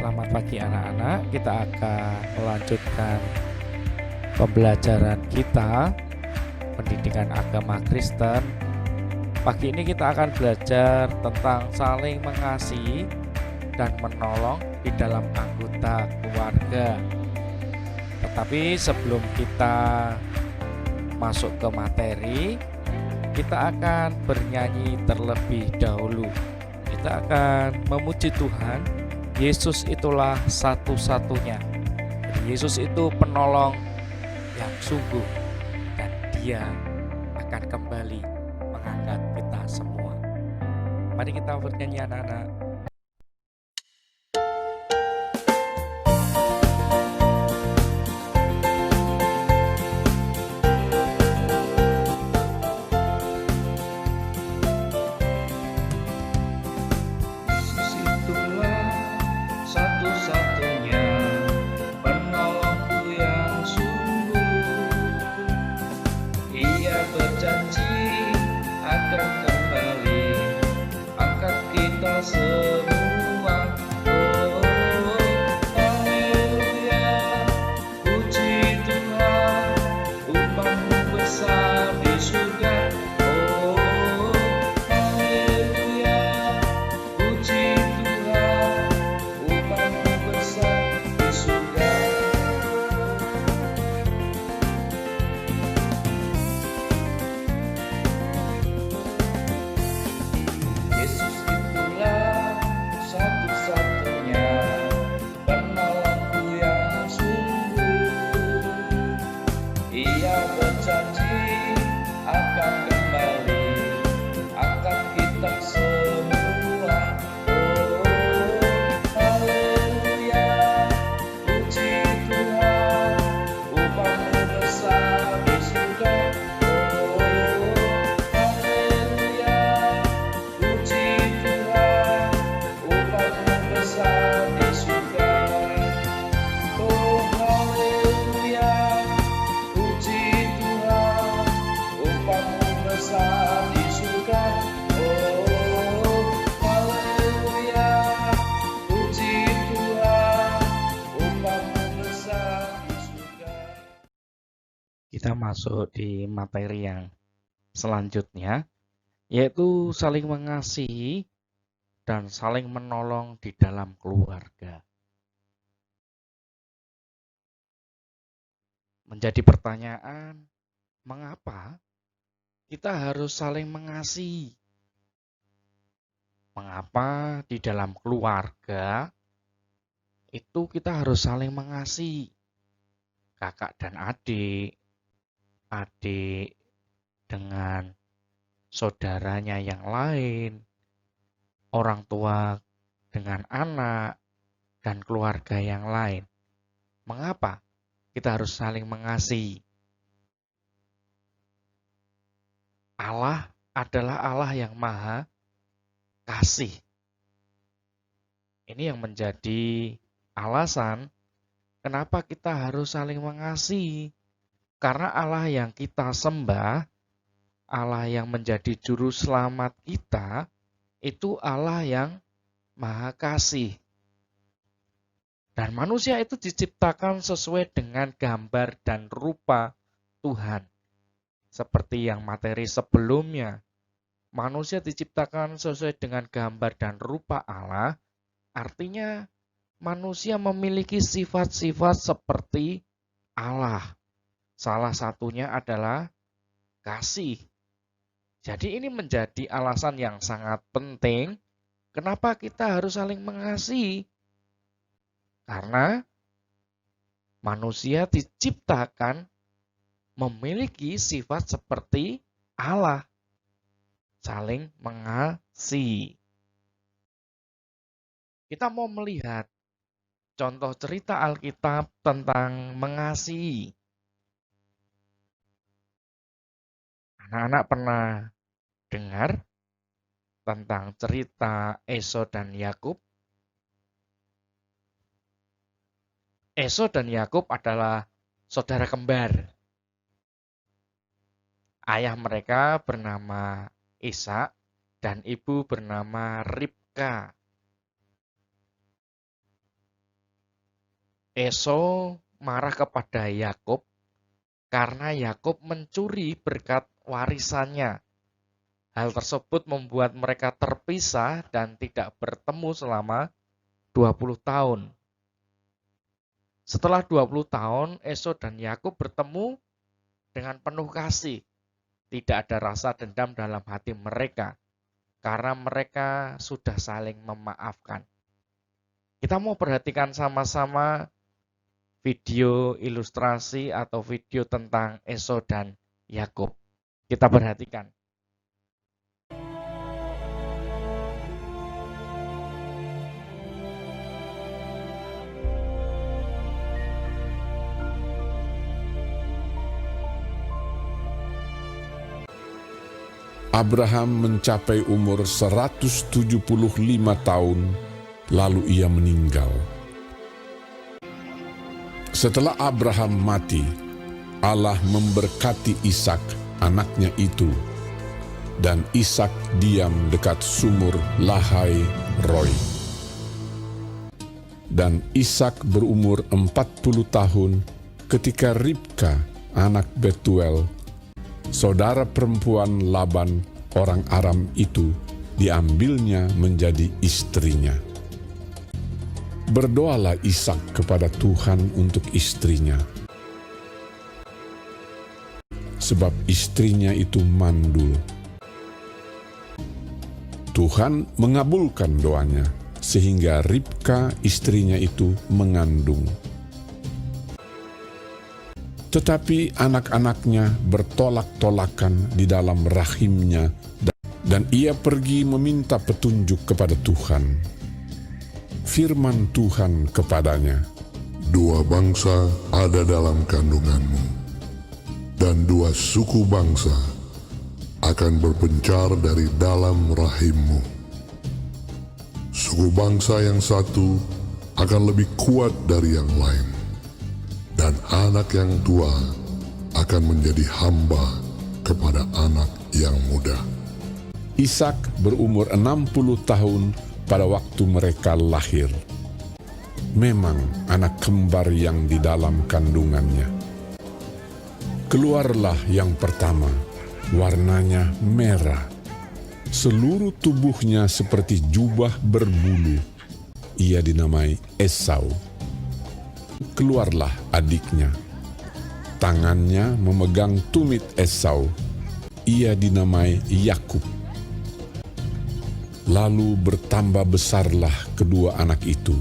Selamat pagi anak-anak, kita akan melanjutkan pembelajaran kita, pendidikan agama Kristen. Pagi ini kita akan belajar tentang saling mengasihi dan menolong di dalam anggota keluarga. Tetapi sebelum kita masuk ke materi, kita akan bernyanyi terlebih dahulu. Kita akan memuji Tuhan. Yesus itulah satu-satunya. Yesus itu penolong yang sungguh, dan Dia akan kembali mengangkat kita semua. Mari kita bernyanyi anak-anak. Kita masuk di materi yang selanjutnya, yaitu saling mengasihi dan saling menolong di dalam keluarga. Menjadi pertanyaan, mengapa kita harus saling mengasihi? Mengapa di dalam keluarga itu kita harus saling mengasihi? Kakak dan adik, adik dengan saudaranya yang lain, orang tua dengan anak, dan keluarga yang lain. Mengapa kita harus saling mengasihi? Allah adalah Allah yang maha kasih. Ini yang menjadi alasan kenapa kita harus saling mengasihi. Karena Allah yang kita sembah, Allah yang menjadi juru selamat kita, itu Allah yang maha kasih. Dan manusia itu diciptakan sesuai dengan gambar dan rupa Tuhan. Seperti yang materi sebelumnya, manusia diciptakan sesuai dengan gambar dan rupa Allah, artinya manusia memiliki sifat-sifat seperti Allah. Salah satunya adalah kasih. Jadi ini menjadi alasan yang sangat penting kenapa kita harus saling mengasihi. Karena manusia diciptakan memiliki sifat seperti Allah. Saling mengasihi. Kita mau melihat contoh cerita Alkitab tentang mengasihi. Anak-anak pernah dengar tentang cerita Esau dan Yakub? Esau dan Yakub adalah saudara kembar. Ayah mereka bernama Ishak dan ibu bernama Ribka. Esau marah kepada Yakub karena Yakub mencuri berkat warisannya. Hal tersebut membuat mereka terpisah dan tidak bertemu selama 20 tahun. Setelah 20 tahun, Esau dan Yakub bertemu dengan penuh kasih. Tidak ada rasa dendam dalam hati mereka, karena mereka sudah saling memaafkan. Kita mau perhatikan sama-sama video ilustrasi atau video tentang Esau dan Yakub. Kita perhatikan. Abraham mencapai umur 175 tahun, lalu ia meninggal. Setelah Abraham mati, Allah memberkati Ishak, anaknya itu, dan Ishak diam dekat sumur Lahai Roi. Dan Ishak berumur 40 tahun ketika Ribka, anak Betuel, saudara perempuan Laban orang Aram itu, diambilnya menjadi istrinya. Berdoalah Ishak kepada Tuhan untuk istrinya, sebab istrinya itu mandul. Tuhan mengabulkan doanya, sehingga Ribka istrinya itu mengandung. Tetapi anak-anaknya bertolak-tolakan di dalam rahimnya, dan ia pergi meminta petunjuk kepada Tuhan. Firman Tuhan kepadanya, "Dua bangsa ada dalam kandunganmu, dan dua suku bangsa akan berpencar dari dalam rahimmu. Suku bangsa yang satu akan lebih kuat dari yang lain, dan anak yang tua akan menjadi hamba kepada anak yang muda." Ishak berumur 60 tahun pada waktu mereka lahir. Memang anak kembar yang di dalam kandungannya. Keluarlah yang pertama, warnanya merah. Seluruh tubuhnya seperti jubah berbulu. Ia dinamai Esau. Keluarlah adiknya. Tangannya memegang tumit Esau. Ia dinamai Yakub. Lalu bertambah besarlah kedua anak itu.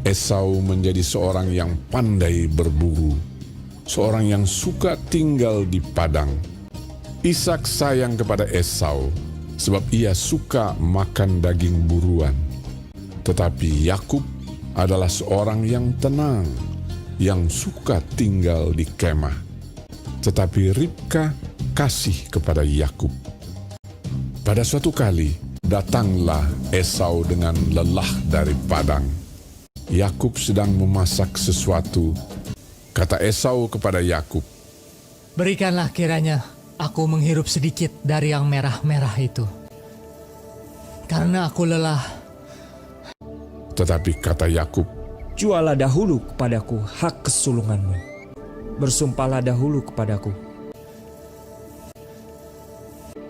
Esau menjadi seorang yang pandai berburu, seorang yang suka tinggal di padang. Ishak sayang kepada Esau, sebab ia suka makan daging buruan. Tetapi Yakub adalah seorang yang tenang, yang suka tinggal di kemah. Tetapi Ribka kasih kepada Yakub. Pada suatu kali, datanglah Esau dengan lelah dari padang. Yakub sedang memasak sesuatu. Kata Esau kepada Yakub, "Berikanlah kiranya aku menghirup sedikit dari yang merah-merah itu, karena aku lelah." Tetapi kata Yakub, "Jualah dahulu kepadaku hak kesulunganmu. Bersumpahlah dahulu kepadaku."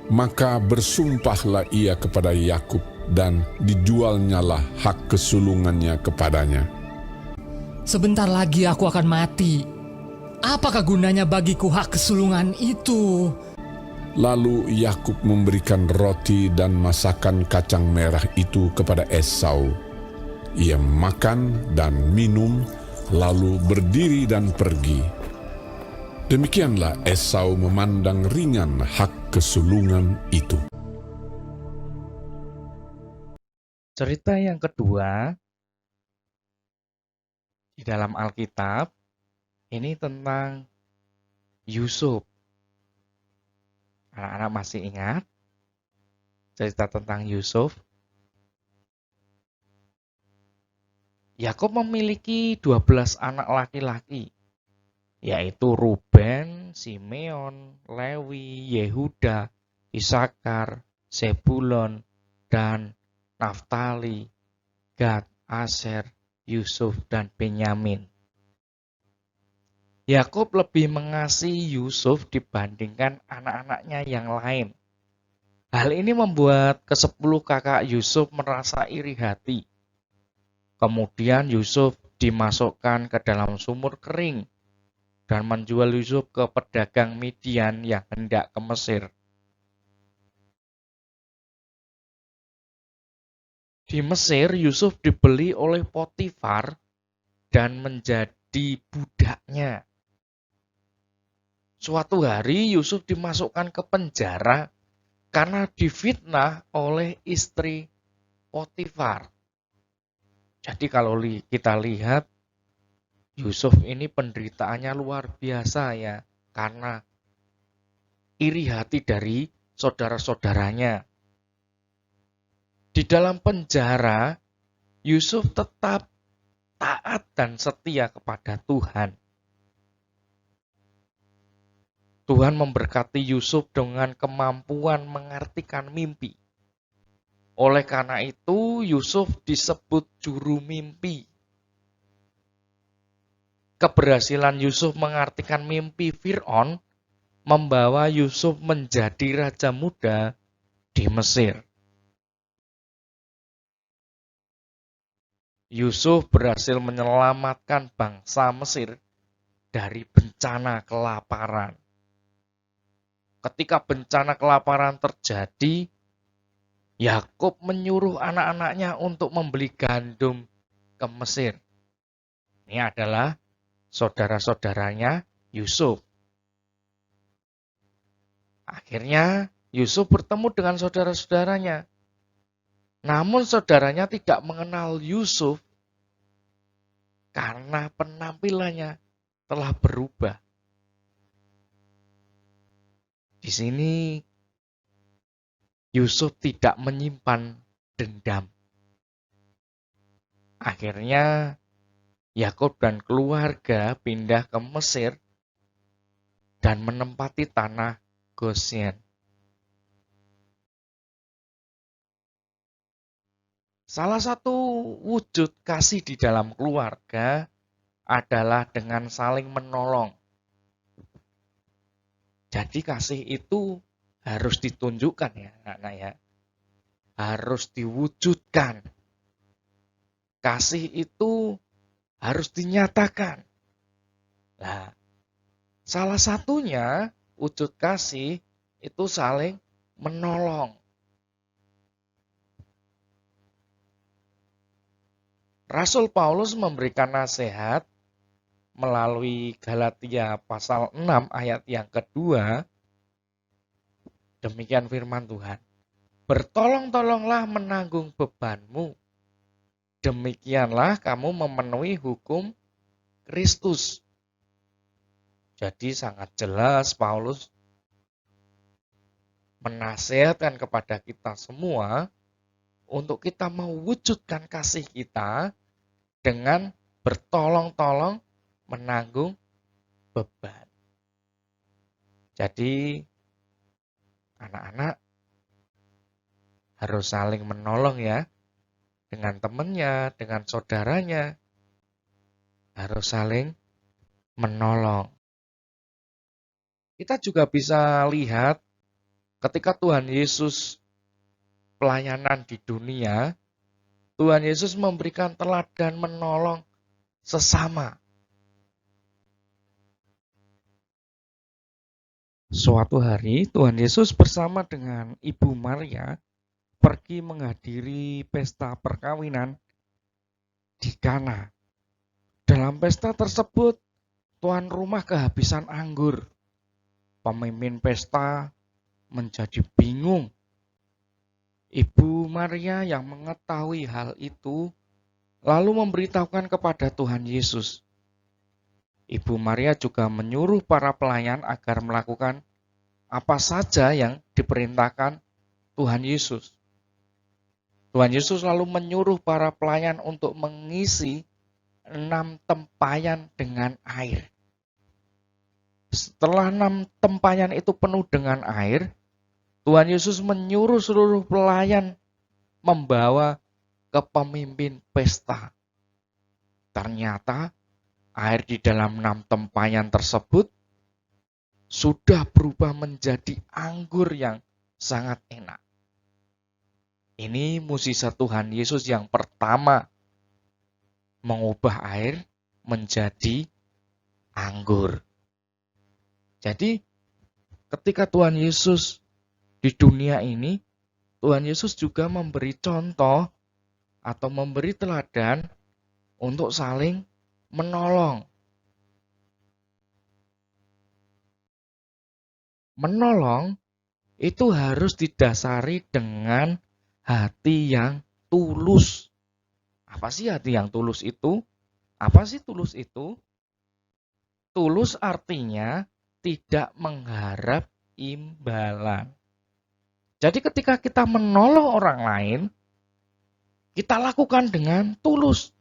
Maka bersumpahlah ia kepada Yakub, dan dijualnyalah hak kesulungannya kepadanya. "Sebentar lagi aku akan mati. Apakah gunanya bagiku hak kesulungan itu?" Lalu Yakub memberikan roti dan masakan kacang merah itu kepada Esau. Ia makan dan minum, lalu berdiri dan pergi. Demikianlah Esau memandang ringan hak kesulungan itu. Cerita yang kedua di dalam Alkitab ini tentang Yusuf. Anak-anak masih ingat cerita tentang Yusuf? Yakub memiliki 12 anak laki-laki, yaitu Ruben, Simeon, Lewi, Yehuda, Isakar, Zebulon, dan Naftali, Gad, Aser, Yusuf dan Benyamin. Yakub lebih mengasihi Yusuf dibandingkan anak-anaknya yang lain. Hal ini membuat ke-10 kakak Yusuf merasa iri hati. Kemudian Yusuf dimasukkan ke dalam sumur kering dan menjual Yusuf ke pedagang Midian yang hendak ke Mesir. Di Mesir, Yusuf dibeli oleh Potifar dan menjadi budaknya. Suatu hari Yusuf dimasukkan ke penjara karena difitnah oleh istri Potifar. Jadi kalau kita lihat, Yusuf ini penderitaannya luar biasa ya, karena iri hati dari saudara-saudaranya. Di dalam penjara, Yusuf tetap taat dan setia kepada Tuhan. Tuhan memberkati Yusuf dengan kemampuan mengartikan mimpi. Oleh karena itu, Yusuf disebut juru mimpi. Keberhasilan Yusuf mengartikan mimpi Fir'aun membawa Yusuf menjadi raja muda di Mesir. Yusuf berhasil menyelamatkan bangsa Mesir dari bencana kelaparan. Ketika bencana kelaparan terjadi, Yakub menyuruh anak-anaknya untuk membeli gandum ke Mesir. Ini adalah saudara-saudaranya Yusuf. Akhirnya Yusuf bertemu dengan saudara-saudaranya. Namun saudaranya tidak mengenal Yusuf karena penampilannya telah berubah. Di sini Yusuf tidak menyimpan dendam. Akhirnya Yakub dan keluarga pindah ke Mesir dan menempati tanah Goshen. Salah satu wujud kasih di dalam keluarga adalah dengan saling menolong. Jadi kasih itu harus ditunjukkan ya, anak-anak ya. Harus diwujudkan. Kasih itu harus dinyatakan. Nah, salah satunya wujud kasih itu saling menolong. Rasul Paulus memberikan nasihat melalui Galatia pasal 6 ayat yang kedua. Demikian firman Tuhan. Bertolong-tolonglah menanggung bebanmu. Demikianlah kamu memenuhi hukum Kristus. Jadi sangat jelas Paulus menasihatkan kepada kita semua untuk kita mewujudkan kasih kita dengan bertolong-tolong menanggung beban. Jadi anak-anak harus saling menolong ya. Dengan temannya, dengan saudaranya. Harus saling menolong. Kita juga bisa lihat ketika Tuhan Yesus pelayanan di dunia, Tuhan Yesus memberikan teladan menolong sesama. Suatu hari Tuhan Yesus bersama dengan Ibu Maria pergi menghadiri pesta perkawinan di Kana. Dalam pesta tersebut, tuan rumah kehabisan anggur. Pemimpin pesta menjadi bingung. Ibu Maria yang mengetahui hal itu lalu memberitahukan kepada Tuhan Yesus. Ibu Maria juga menyuruh para pelayan agar melakukan apa saja yang diperintahkan Tuhan Yesus. Tuhan Yesus lalu menyuruh para pelayan untuk mengisi 6 tempayan dengan air. Setelah 6 tempayan itu penuh dengan air, Tuhan Yesus menyuruh seluruh pelayan membawa ke pemimpin pesta. Ternyata air di dalam 6 tempayan tersebut sudah berubah menjadi anggur yang sangat enak. Ini mukjizat Tuhan Yesus yang pertama mengubah air menjadi anggur. Jadi ketika Tuhan Yesus di dunia ini, Tuhan Yesus juga memberi contoh atau memberi teladan untuk saling menolong. Menolong itu harus didasari dengan hati yang tulus. Apa sih hati yang tulus itu? Apa sih tulus itu? Tulus artinya tidak mengharap imbalan. Jadi ketika kita menolong orang lain, kita lakukan dengan tulus.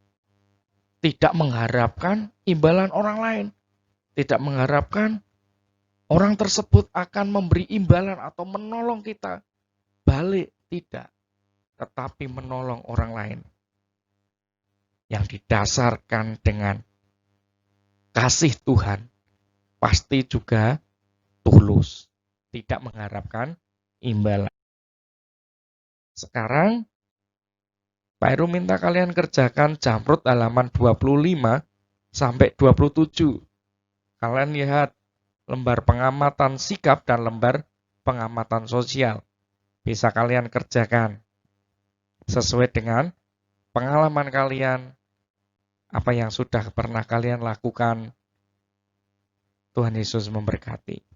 Tidak mengharapkan imbalan orang lain. Tidak mengharapkan orang tersebut akan memberi imbalan atau menolong kita. Balik, tidak. Tetapi menolong orang lain. Yang didasarkan dengan kasih Tuhan. Pasti juga tulus. Tidak mengharapkan imbalan. Sekarang, Pak Heru minta kalian kerjakan Jamrud halaman 25 sampai 27. Kalian lihat lembar pengamatan sikap dan lembar pengamatan sosial. Bisa kalian kerjakan sesuai dengan pengalaman kalian, apa yang sudah pernah kalian lakukan. Tuhan Yesus memberkati.